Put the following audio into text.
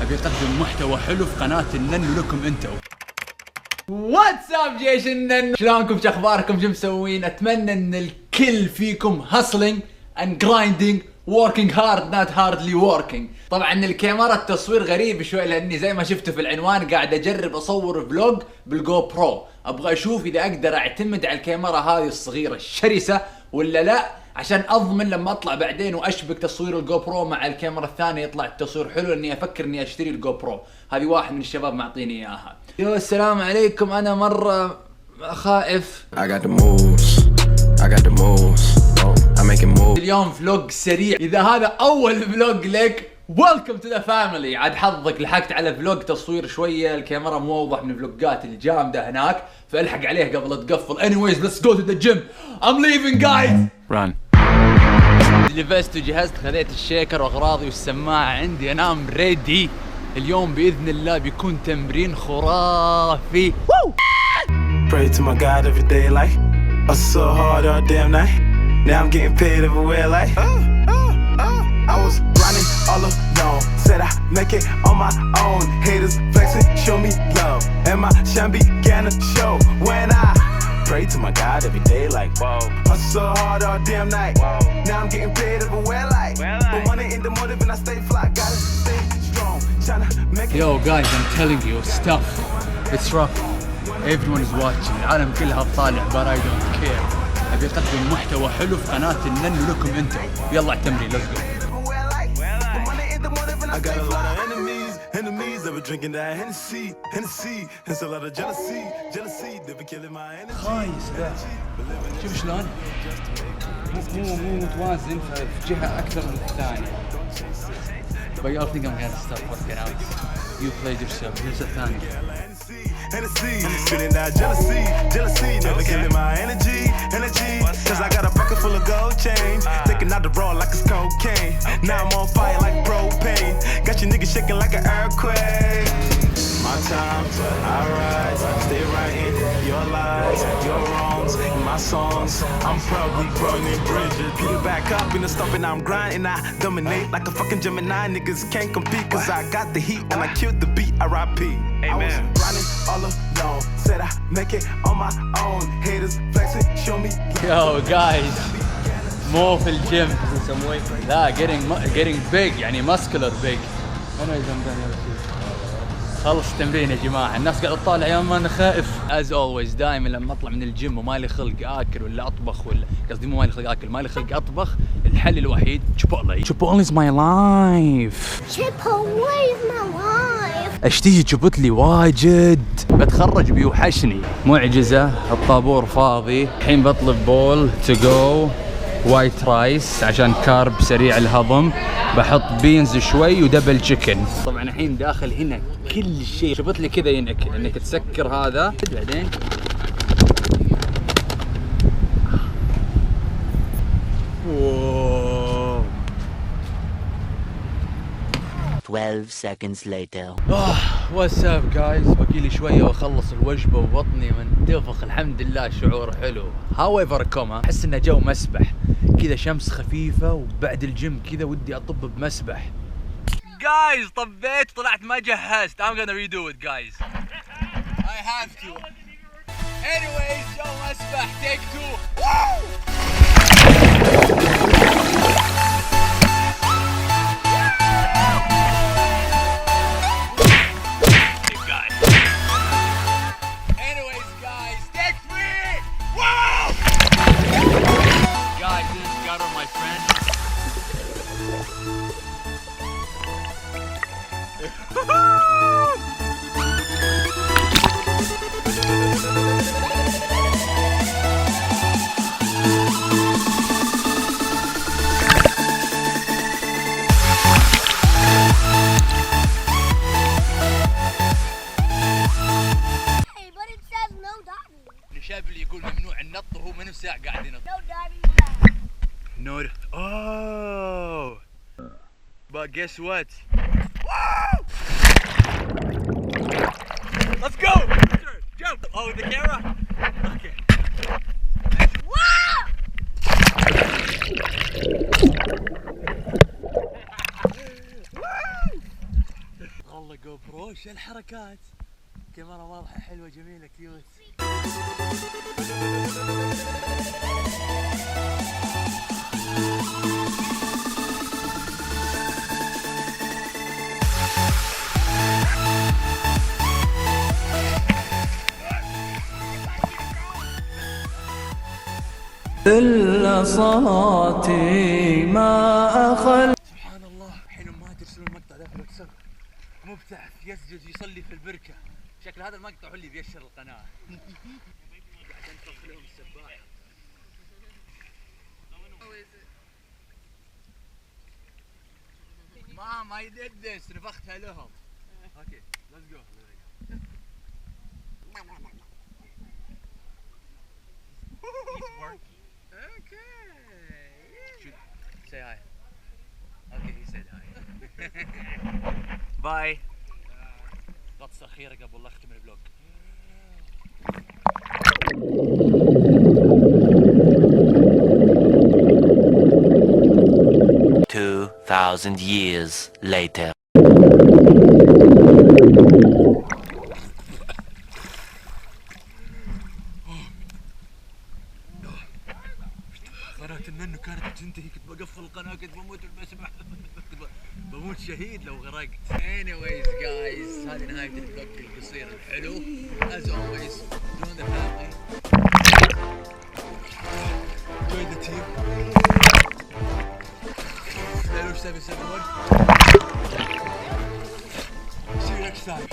ابي اقدم محتوى حلو في قناة الننو لكم انتم. واتساب جيش الننو، شلونكم؟ شو اخباركم؟ شو مسوين؟ اتمنى ان الكل فيكم hustling and grinding working hard not hardly working. طبعا الكاميرا التصوير غريب شوي لاني زي ما شفتوا في العنوان قاعد اجرب اصور فلوج بالجو برو. ابغى اشوف اذا اقدر اعتمد على الكاميرا هذه الصغيرة الشرسة ولا لا، عشان اضمن لما اطلع بعدين واشبك تصوير الجو برو مع الكاميرا الثانية يطلع التصوير حلو، اني افكر اني اشتري الجو برو. هذه واحد من الشباب معطيني اياها. يو السلام عليكم، انا مرة خائف. اليوم فلوج سريع، اذا هذا اول فلوج لك ويلكم تو ذا فاميلي. عاد حظك لحقت على فلوج تصوير شويه الكاميرا مو واضح من الفلوجات الجامده هناك، فالحق عليه قبل تقفل. anyways let's go to the gym. I'm leaving guys. run. لبست وجهزت، خذيت الشيكر واغراضي والسماعه عندي، انام ريدي. اليوم باذن الله بيكون تمرين خرافي. Pray to my God every day like hustle hard all damn night. Now I'm getting paid everywhere like I was grinding all alone. Said I make it on my own. Haters flexing, show me love, and my shine began to show when I pray to my God every day like whoa. Hustle hard all damn night. Whoa. Now I'm getting paid everywhere like the money in the motive and I stay fly. Gotta stay strong, tryna make it. Yo guys, I'm telling you it's tough. It's rough. Everyone is watching. العالم كلها تطالع but I don't care. ابي اقدم محتوى حلو في قناة الننو لكم انتم. يلا على التمرين، let's go. I got a lot of enemies that were drinking that Hennessy. It's a lot of jealousy. They be killing my energy. خايس ذا، شوف شلون؟ مو متوازن في جهة أكثر من الثانية. But you all think I'm gonna stop working out. You played yourself. Here's the thing. Hennessy, spitting that jealousy, never killing my energy, cause I got a pocket full of gold chains, taking out the raw like it's cocaine, now I'm on fire like propane, got your niggas shaking like an earthquake, my time, I rise, stay writing your lies, your wrongs, my songs, I'm proudly burning bridges, Peter back up in the stuff and I'm grinding, I dominate like a fucking Gemini, niggas can't compete, cause I got the heat and I killed the beat, R.I.P. I was grinding all alone, said I make it on my own, haters flexing, show me. Yo guys, مو في الجيم لا getting big يعني muscular big. خلص التمرين يا جماعة، الناس قاعدة تطالع يا ما أنا خائف. as always دائما لما أطلع من الجيم ومالي خلق آكل ولا أطبخ، ولا قصدي مو مالي خلق آكل، مالي خلق أطبخ، الحل الوحيد Chipotle is my life. Chipotle is my life. اشتهي تشوبتلي واجد، بتخرج بيوحشني. معجزة، الطابور فاضي. الحين بطلب بول تو جو وايت رايس عشان كارب سريع الهضم، بحط بينز شوي ودبل تشيكن. طبعا الحين داخل هنا كل شيء شوبتلي كذا ينأكل، انك تسكر هذا بعدين واو. 12 seconds later. واتس اب جايز، باقي لي شويه واخلص الوجبه وبطني منتفخ الحمد لله، شعور حلو. هاويفر كوما احس انه جو مسبح كذا، شمس خفيفه وبعد الجيم كذا ودي اطب بمسبح. جايز طبيت طلعت ما جهزت. I'm gonna redo it guys. I have to. Anyways جو مسبح take 2. الشاب اللي يقول ممنوع النط وهو من نفس ساعة قاعد ينط. No. Oh. But guess what? Let's go. Jump. Oh, the camera. Okay. والله جو برو، ايش الحركات؟ كاميرا واضحة حلوة جميلة كيوت. إلا صلاتي ما أخل. سبحان الله، حين ما ترسلون المقطع ذا في الواتساب، مبتعث يسجد يصلي في البركة. شكل هذا المقطع هو اللي بيشر القناة. قاعد انفخ لهم السباحة. ما يددس، نفختها لهم. اوكي let's go. Okay. Say hi. Okay, he said hi. Bye. غطسة أخيرة قبل لا أختم الفلوج. 2,000 years later. قناة الننو كانت تنتهي، كنت بقفل القناة، كنت بموت بالمسبح. كنت بموت شهيد لو غرقت. Anyways guys، هذه نهاية الفلوج القصير الحلو. As always join the family. Join the team. 771. See you next time.